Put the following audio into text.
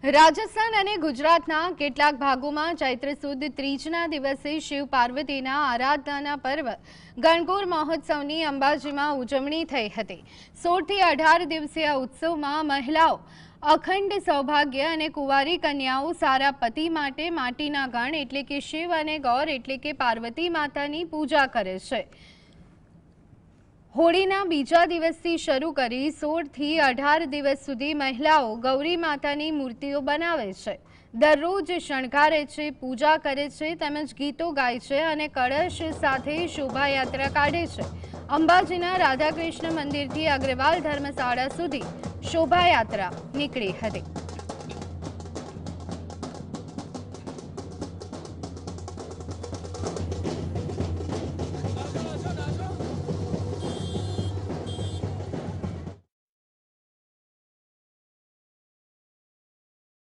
રાજસ્થાન અને ગુજરાતના કેટલાક ભાગોમાં ચૈત્ર સુદ ત્રીજના દિવસે શિવ પાર્વતીના આરાધનાના પર્વ ગણગોર મહોત્સવની અંબાજીમાં ઉજવણી થઈ હતી। 16 થી 18 દિવસીય ઉત્સવમાં મહિલાઓ અખંડ સૌભાગ્ય અને કુંવારી કન્યાઓ સારા પતિ માટે માટીના ગણ એટલે કે શિવ અને ગૌર એટલે કે પાર્વતી માતાની પૂજા કરે છે। હોળીના બીજા દિવસથી શરૂ કરી 16 થી 18 દિવસ સુધી મહિલાઓ ગૌરી માતાની મૂર્તિઓ બનાવે છે, દરરોજ શણગારે છે, પૂજા કરે છે તેમજ ગીતો ગાય છે અને કળશ સાથે શોભાયાત્રા કાઢે છે। અંબાજીના રાધાકૃષ્ણ મંદિરથી અગ્રવાલ ધર્મશાળા સુધી શોભાયાત્રા નીકળી હતી।